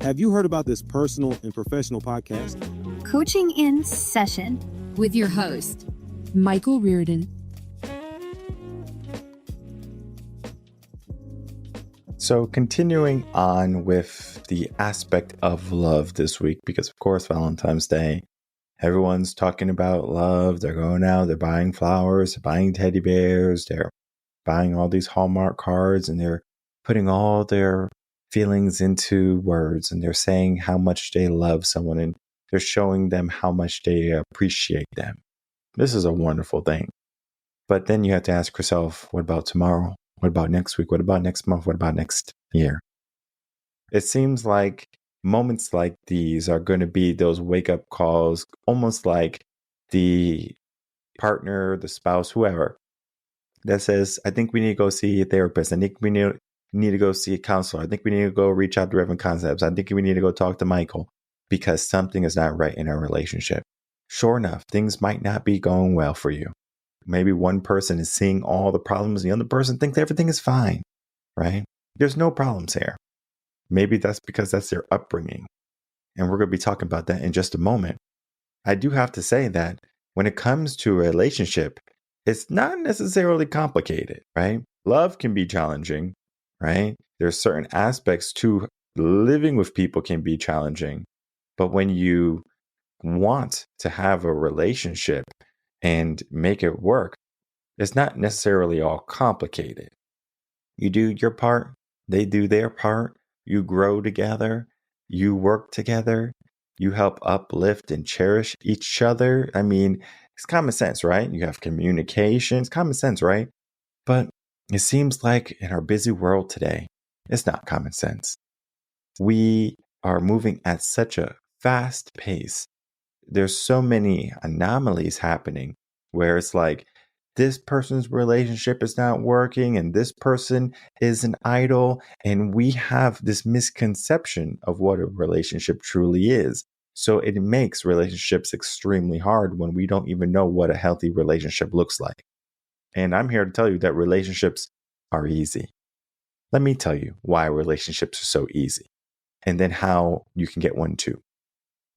Have you heard about this personal and professional podcast? Coaching in Session with your host, Michael Rearden. So continuing on with the aspect of love this week, because of course, Valentine's Day, everyone's talking about love. They're going out, they're buying flowers, they're buying teddy bears, they're buying all these Hallmark cards, and they're putting all their feelings into words, and they're saying how much they love someone, and they're showing them how much they appreciate them. This is a wonderful thing. But then you have to ask yourself, what about tomorrow? What about next week? What about next month? What about next year? It seems like moments like these are going to be those wake-up calls, almost like the partner, the spouse, whoever, that says, I think we need to go see a therapist. I think we need to go see a counselor. I think we need to go reach out to Reven Concepts. I think we need to go talk to Michael because something is not right in our relationship. Sure enough, things might not be going well for you. Maybe one person is seeing all the problems, and the other person thinks everything is fine, right? There's no problems here. Maybe that's because that's their upbringing. And we're going to be talking about that in just a moment. I do have to say that when it comes to a relationship, it's not necessarily complicated, right? Love can be challenging, right? There's certain aspects to living with people can be challenging. But when you want to have a relationship and make it work, it's not necessarily all complicated. You do your part, they do their part, you grow together, you work together, you help uplift and cherish each other. I mean, it's common sense, right? You have communication, it's common sense, right? But it seems like in our busy world today, it's not common sense. We are moving at such a fast pace. There's so many anomalies happening where it's like this person's relationship is not working and this person is an idol. And we have this misconception of what a relationship truly is. So it makes relationships extremely hard when we don't even know what a healthy relationship looks like. And I'm here to tell you that relationships are easy. Let me tell you why relationships are so easy and then how you can get one too.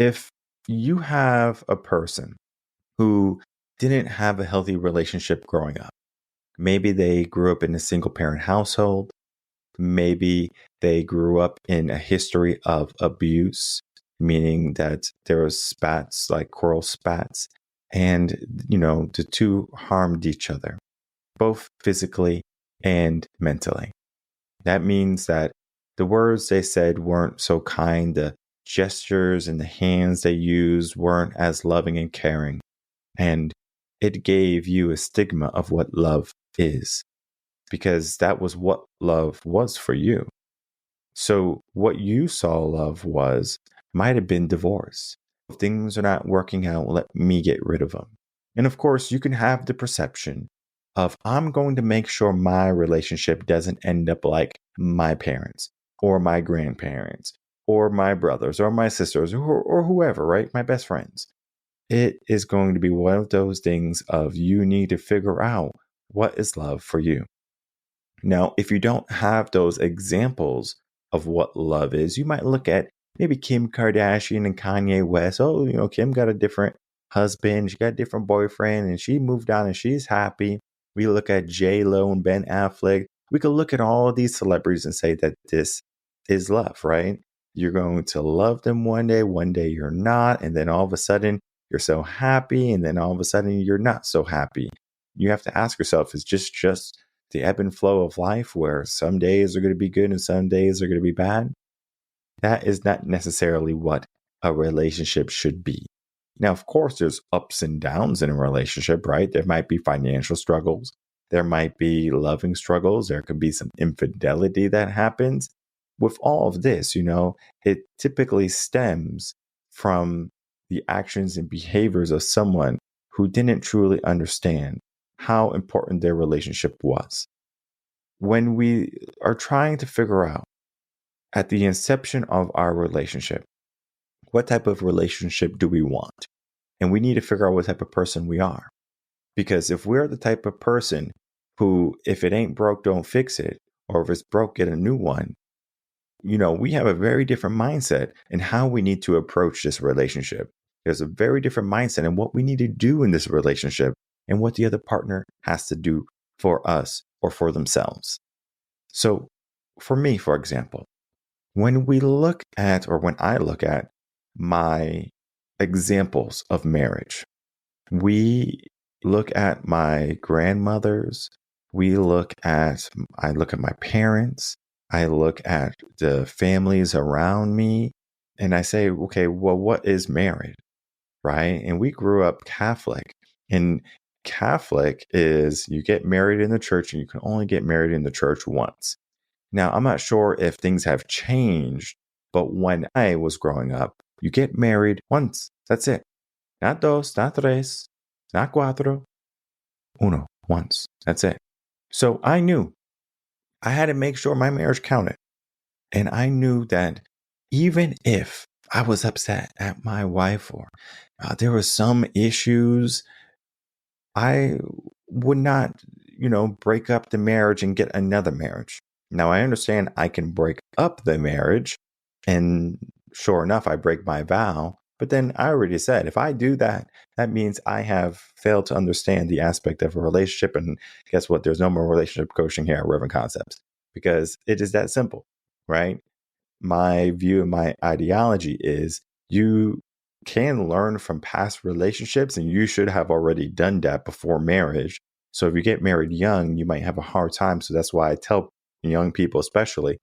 If you have a person who didn't have a healthy relationship growing up, maybe they grew up in a single parent household, maybe they grew up in a history of abuse, meaning that there was spats, like quarrel spats, and, the two harmed each other, both physically and mentally. That means that the words they said weren't so kind, the gestures and the hands they used weren't as loving and caring, and it gave you a stigma of what love is, because that was what love was for you. So what you saw love was might have been divorce. If things are not working out, let me get rid of them. And of course, you can have the perception of, I'm going to make sure my relationship doesn't end up like my parents or my grandparents or my brothers or my sisters or whoever, right? My best friends. It is going to be one of those things of you need to figure out what is love for you. Now, if you don't have those examples of what love is, you might look at maybe Kim Kardashian and Kanye West. Oh, Kim got a different husband, she got a different boyfriend, and she moved on and she's happy. We look at J-Lo and Ben Affleck. We could look at all of these celebrities and say that this is love, right? You're going to love them one day you're not, and then all of a sudden you're so happy, and then all of a sudden you're not so happy. You have to ask yourself, is just the ebb and flow of life where some days are going to be good and some days are going to be bad? That is not necessarily what a relationship should be. Now, of course, there's ups and downs in a relationship, right? There might be financial struggles. There might be loving struggles. There could be some infidelity that happens. With all of this, it typically stems from the actions and behaviors of someone who didn't truly understand how important their relationship was. When we are trying to figure out at the inception of our relationship, what type of relationship do we want? And we need to figure out what type of person we are. Because if we're the type of person who, if it ain't broke, don't fix it, or if it's broke, get a new one, we have a very different mindset in how we need to approach this relationship. There's a very different mindset in what we need to do in this relationship and what the other partner has to do for us or for themselves. So for me, for example, when I look at my examples of marriage, we look at my grandmothers, I look at my parents, I look at the families around me, and I say, okay, well, what is marriage? Right? And we grew up Catholic, and Catholic is you get married in the church and you can only get married in the church once. Now, I'm not sure if things have changed, but when I was growing up, you get married once. That's it. Not dos, not tres, not cuatro, uno, once. That's it. So I knew I had to make sure my marriage counted. And I knew that even if I was upset at my wife or there were some issues, I would not, break up the marriage and get another marriage. Now, I understand I can break up the marriage, and sure enough, I break my vow. But then I already said, if I do that, that means I have failed to understand the aspect of a relationship. And guess what? There's no more relationship coaching here at Reven Concepts because it is that simple, right? My view and my ideology is you can learn from past relationships, and you should have already done that before marriage. So if you get married young, you might have a hard time. So that's why I tell young people, especially,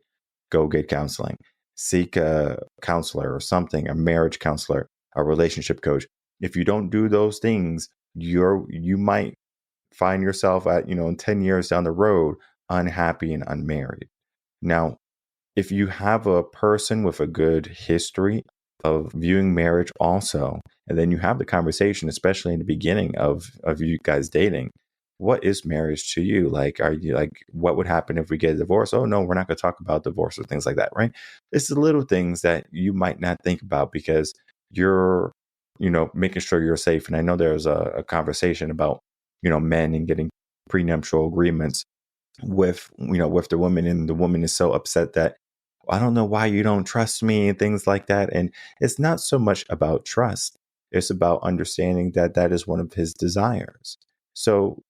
go get counseling, seek a counselor or something, a marriage counselor, a relationship coach. If you don't do those things, you might find yourself at, 10 years down the road, unhappy and unmarried. Now, if you have a person with a good history of viewing marriage also, and then you have the conversation, especially in the beginning of you guys dating, what is marriage to you? Like, are you like, what would happen if we get a divorce? Oh, no, we're not going to talk about divorce or things like that, right? It's the little things that you might not think about because you're, making sure you're safe. And I know there's a conversation about, men and getting prenuptial agreements with the woman, and the woman is so upset that I don't know why you don't trust me and things like that. And it's not so much about trust. It's about understanding that that is one of his desires. So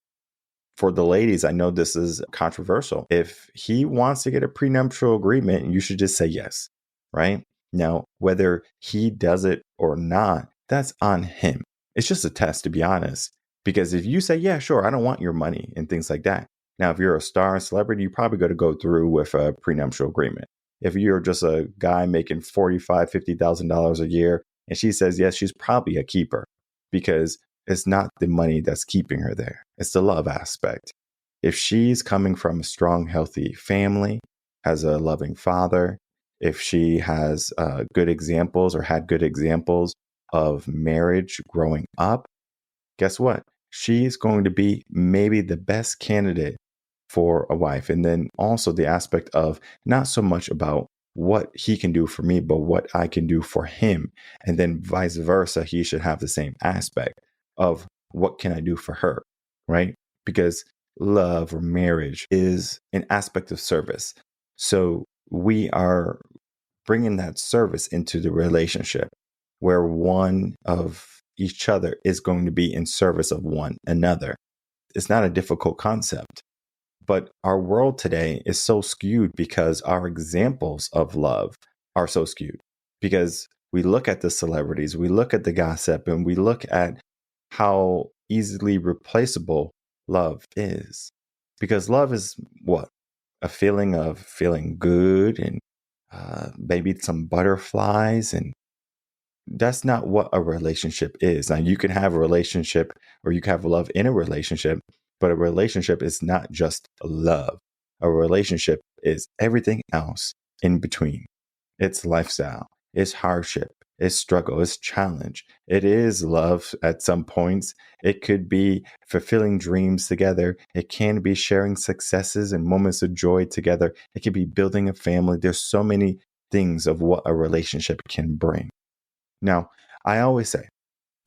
for the ladies, I know this is controversial. If he wants to get a prenuptial agreement, you should just say yes, right? Now, whether he does it or not, that's on him. It's just a test, to be honest. Because if you say, yeah, sure, I don't want your money and things like that. Now, if you're a star and celebrity, you probably got to go through with a prenuptial agreement. If you're just a guy making $45,000, $50,000 a year, and she says yes, she's probably a keeper because it's not the money that's keeping her there. It's the love aspect. If she's coming from a strong, healthy family, has a loving father, if she has good examples or had good examples of marriage growing up, guess what? She's going to be maybe the best candidate for a wife. And then also the aspect of not so much about what he can do for me, but what I can do for him. And then vice versa, he should have the same aspect of what can I do for her, right? Because love or marriage is an aspect of service. So we are bringing that service into the relationship where one of each other is going to be in service of one another. It's not a difficult concept. But our world today is so skewed because our examples of love are so skewed. Because we look at the celebrities, we look at the gossip, and we look at how easily replaceable love is. Because love is what? A feeling of feeling good and maybe some butterflies, and that's not what a relationship is. Now, you can have a relationship or you can have love in a relationship, but a relationship is not just love. A relationship is everything else in between. It's lifestyle, it's hardship, it's struggle, it's challenge. It is love at some points. It could be fulfilling dreams together. It can be sharing successes and moments of joy together. It could be building a family. There's so many things of what a relationship can bring. Now, I always say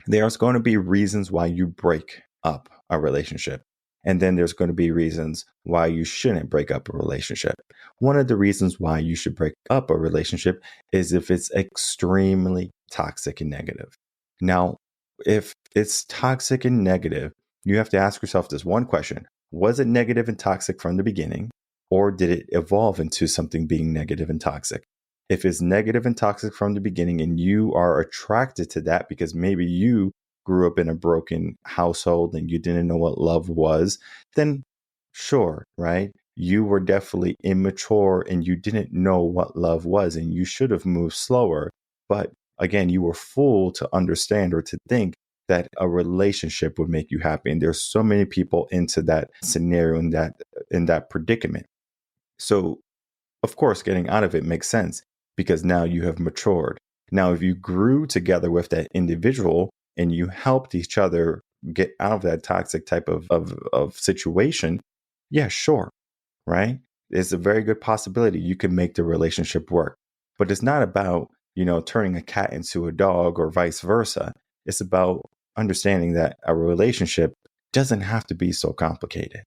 there's going to be reasons why you break up a relationship. And then there's going to be reasons why you shouldn't break up a relationship. One of the reasons why you should break up a relationship is if it's extremely toxic and negative. Now, if it's toxic and negative, you have to ask yourself this one question. Was it negative and toxic from the beginning, or did it evolve into something being negative and toxic? If it's negative and toxic from the beginning and you are attracted to that because maybe you grew up in a broken household and you didn't know what love was, then sure, right? You were definitely immature and you didn't know what love was and you should have moved slower. But again, you were fooled to understand or to think that a relationship would make you happy. And there's so many people into that scenario, in that predicament. So of course, getting out of it makes sense because now you have matured. Now, if you grew together with that individual and you helped each other get out of that toxic type of situation, yeah, sure, right? It's a very good possibility you can make the relationship work. But it's not about, turning a cat into a dog or vice versa. It's about understanding that a relationship doesn't have to be so complicated.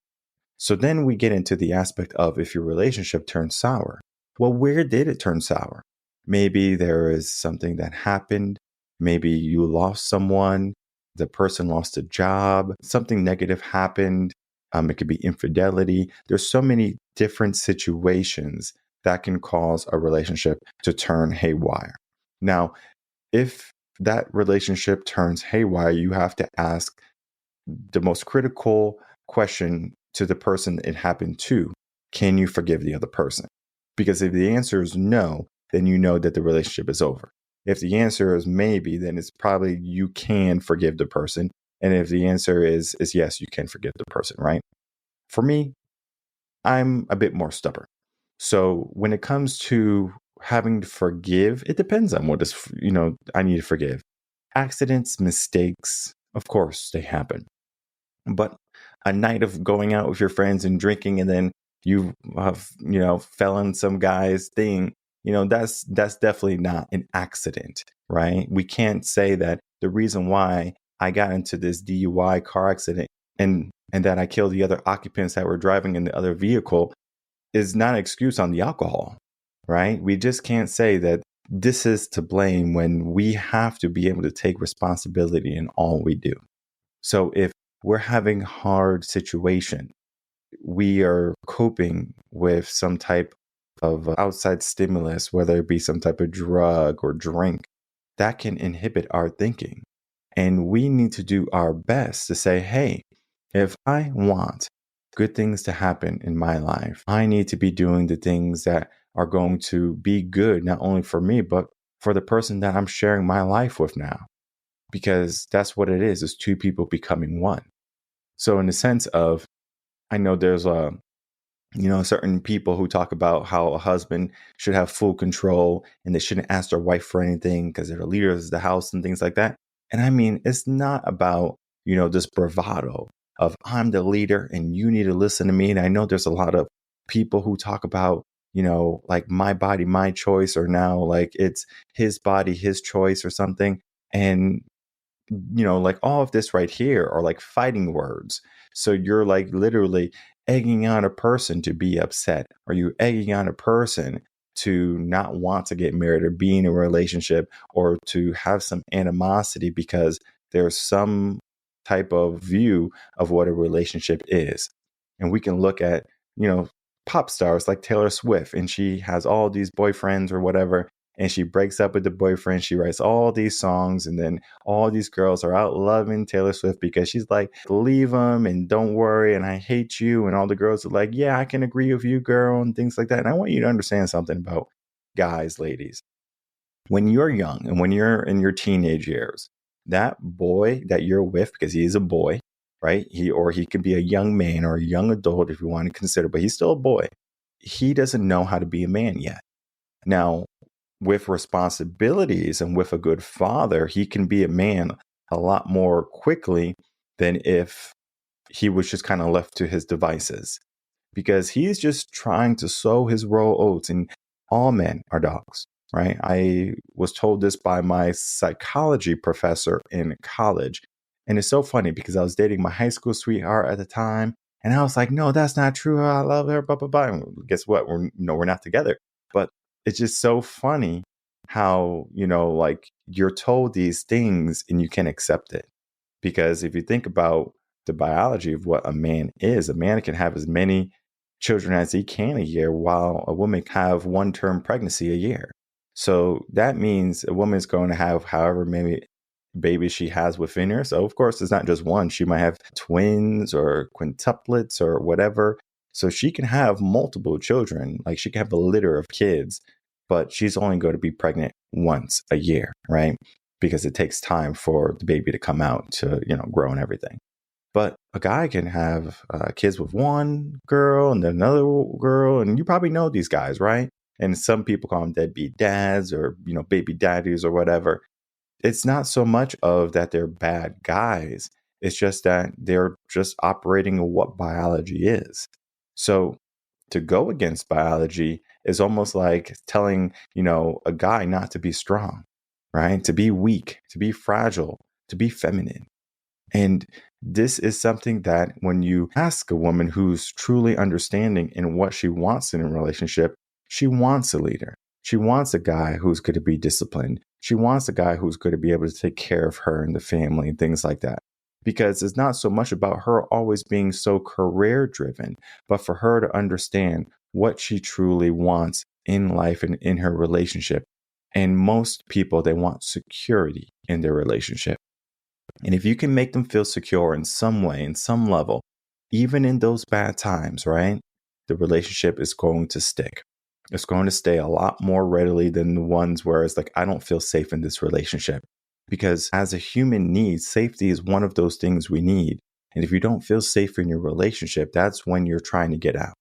So then we get into the aspect of if your relationship turns sour. Well, where did it turn sour? Maybe there is something that happened. Maybe you lost someone. The person lost a job. Something negative happened. It could be infidelity. There's so many different situations that can cause a relationship to turn haywire. Now, if that relationship turns haywire, you have to ask the most critical question to the person it happened to. Can you forgive the other person? Because if the answer is no, then you know that the relationship is over. If the answer is maybe, then it's probably you can forgive the person. And if the answer is yes, you can forgive the person, right? For me, I'm a bit more stubborn. So when it comes to having to forgive, it depends on what is, I need to forgive. Accidents, mistakes, of course, they happen. But a night of going out with your friends and drinking, and then you have, fell on some guy's thing, that's definitely not an accident, right? We can't say that the reason why I got into this DUI car accident and that I killed the other occupants that were driving in the other vehicle is not an excuse on the alcohol, right? We just can't say that this is to blame when we have to be able to take responsibility in all we do. So if we're having hard situation, we are coping with some type of outside stimulus, whether it be some type of drug or drink, that can inhibit our thinking. And we need to do our best to say, hey, if I want good things to happen in my life, I need to be doing the things that are going to be good, not only for me, but for the person that I'm sharing my life with now. Because that's what it is two people becoming one. So in the sense of, I know there's certain people who talk about how a husband should have full control and they shouldn't ask their wife for anything because they're the leaders of the house and things like that. And I mean, it's not about, this bravado of I'm the leader and you need to listen to me. And I know there's a lot of people who talk about, like my body, my choice, or now like it's his body, his choice or something. And like all of this right here are like fighting words. So you're like literally egging on a person to be upset, or you egging on a person to not want to get married or be in a relationship, or to have some animosity because there's some type of view of what a relationship is. And we can look at, pop stars like Taylor Swift, and she has all these boyfriends or whatever, and she breaks up with the boyfriend. She writes all these songs, and then all these girls are out loving Taylor Swift because she's like, leave him and don't worry, and I hate you. And all the girls are like, yeah, I can agree with you, girl, and things like that. And I want you to understand something about guys, ladies. When you're young and when you're in your teenage years, that boy that you're with, because he's a boy, right? He could be a young man or a young adult if you want to consider, but he's still a boy. He doesn't know how to be a man yet. Now, with responsibilities and with a good father, he can be a man a lot more quickly than if he was just kind of left to his devices, because he's just trying to sow his royal oats, and all men are dogs, right? I was told this by my psychology professor in college. And it's so funny because I was dating my high school sweetheart at the time. And I was like, no, that's not true. I love her, blah, blah, blah. And guess what? We're not together. But it's just so funny how, like you're told these things and you can accept it. Because if you think about the biology of what a man is, a man can have as many children as he can a year, while a woman can have one term pregnancy a year. So that means a woman's going to have however many babies she has within her. So of course, it's not just one. She might have twins or quintuplets or whatever. So she can have multiple children. Like she can have a litter of kids, but she's only going to be pregnant once a year, right? Because it takes time for the baby to come out to, grow and everything. But a guy can have kids with one girl and then another girl. And you probably know these guys, right? And some people call them deadbeat dads or, baby daddies or whatever. It's not so much of that they're bad guys. It's just that they're just operating in what biology is. So to go against biology is almost like telling, a guy not to be strong, right? To be weak, to be fragile, to be feminine. And this is something that when you ask a woman who's truly understanding in what she wants in a relationship, she wants a leader. She wants a guy who's going to be disciplined. She wants a guy who's going to be able to take care of her and the family and things like that. Because it's not so much about her always being so career driven, but for her to understand what she truly wants in life and in her relationship. And most people, they want security in their relationship. And if you can make them feel secure in some way, in some level, even in those bad times, right? The relationship is going to stick. It's going to stay a lot more readily than the ones where it's like, I don't feel safe in this relationship. Because as a human need, safety is one of those things we need. And if you don't feel safe in your relationship, that's when you're trying to get out.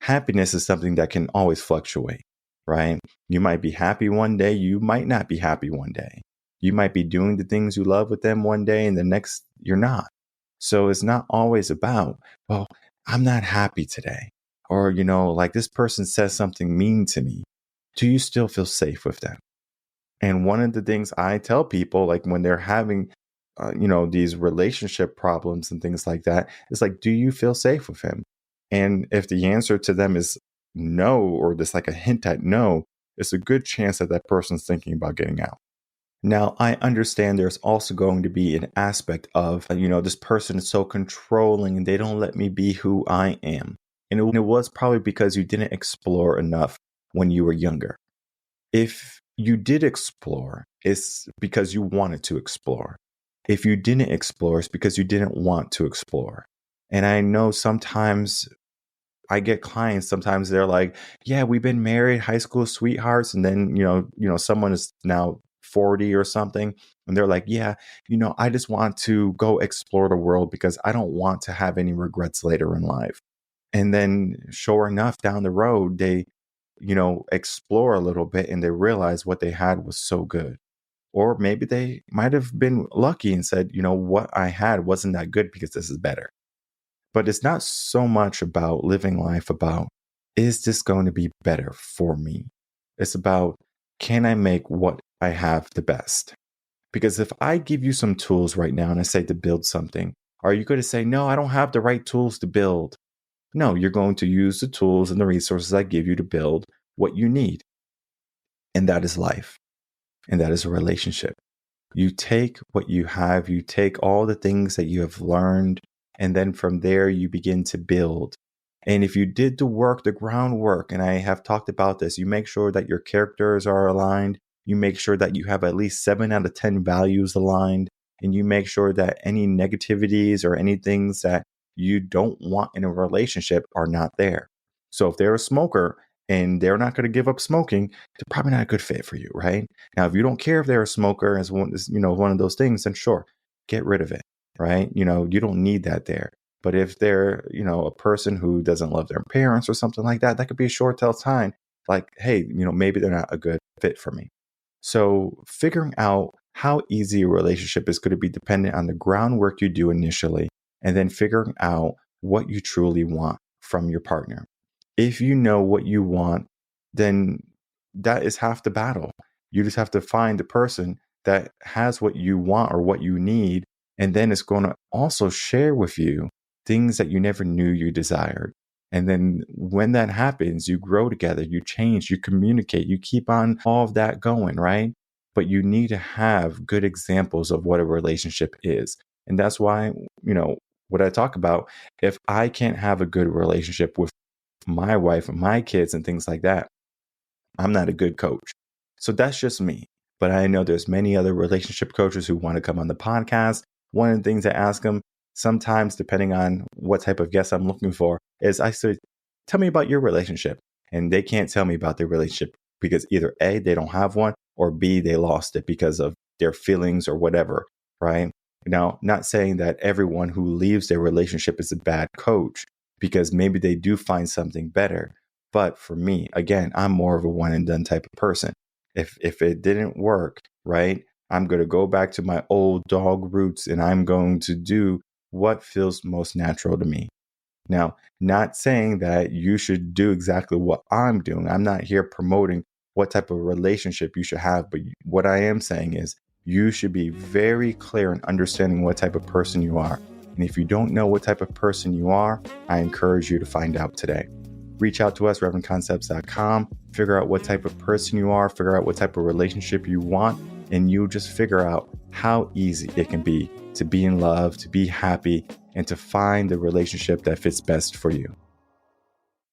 Happiness is something that can always fluctuate, right? You might be happy one day, you might not be happy one day. You might be doing the things you love with them one day and the next you're not. So it's not always about, well, I'm not happy today. Or, like this person says something mean to me. Do you still feel safe with them? And one of the things I tell people, like when they're having, these relationship problems and things like that, is like, do you feel safe with him? And if the answer to them is no, or just like a hint at no, it's a good chance that that person's thinking about getting out. Now, I understand there's also going to be an aspect of, this person is so controlling and they don't let me be who I am. And it was probably because you didn't explore enough when you were younger. If you did explore, it's because you wanted to explore. If you didn't explore, it's because you didn't want to explore. And I know sometimes I get clients, sometimes they're like, yeah, we've been married, high school sweethearts. And then, someone is now 40 or something. And they're like, yeah, I just want to go explore the world because I don't want to have any regrets later in life. And then sure enough, down the road, they, explore a little bit and they realize what they had was so good. Or maybe they might have been lucky and said, what I had wasn't that good because this is better. But it's not so much about living life about, is this going to be better for me? It's about, can I make what I have the best? Because if I give you some tools right now and I say to build something, are you going to say, no, I don't have the right tools to build? No, you're going to use the tools and the resources I give you to build what you need. And that is life. And that is a relationship. You take what you have, you take all the things that you have learned, and then from there you begin to build. And if you did the work, the groundwork, and I have talked about this, you make sure that your characters are aligned. You make sure that you have at least 7 out of 10 values aligned. And you make sure that any negativities or any things that you don't want in a relationship are not there. So if they're a smoker and they're not going to give up smoking, they're probably not a good fit for you, right? Now, if you don't care if they're a smoker as one, one of those things, then sure, get rid of it, right? You don't need that there. But if they're, a person who doesn't love their parents or something like that, that could be a short tell sign. Like, hey, maybe they're not a good fit for me. So figuring out how easy a relationship is going to be dependent on the groundwork you do initially, and then figuring out what you truly want from your partner. If you know what you want, then that is half the battle. You just have to find the person that has what you want or what you need, and then it's going to also share with you things that you never knew you desired. And then when that happens, you grow together, you change, you communicate, you keep on all of that going, right? But you need to have good examples of what a relationship is. And that's why, what I talk about, if I can't have a good relationship with my wife and my kids and things like that, I'm not a good coach. So that's just me. But I know there's many other relationship coaches who want to come on the podcast. One of the things I ask them sometimes, depending on what type of guest I'm looking for, is I say, tell me about your relationship. And they can't tell me about their relationship because either A, they don't have one, or B, they lost it because of their feelings or whatever, right? Now, not saying that everyone who leaves their relationship is a bad coach, because maybe they do find something better. But for me, again, I'm more of a one and done type of person. If it didn't work, right, I'm going to go back to my old dog roots and I'm going to do what feels most natural to me. Now, not saying that you should do exactly what I'm doing. I'm not here promoting what type of relationship you should have. But what I am saying is you should be very clear in understanding what type of person you are. And if you don't know what type of person you are, I encourage you to find out today. Reach out to us, revenconcepts.com, figure out what type of person you are, figure out what type of relationship you want, and you just figure out how easy it can be to be in love, to be happy, and to find the relationship that fits best for you.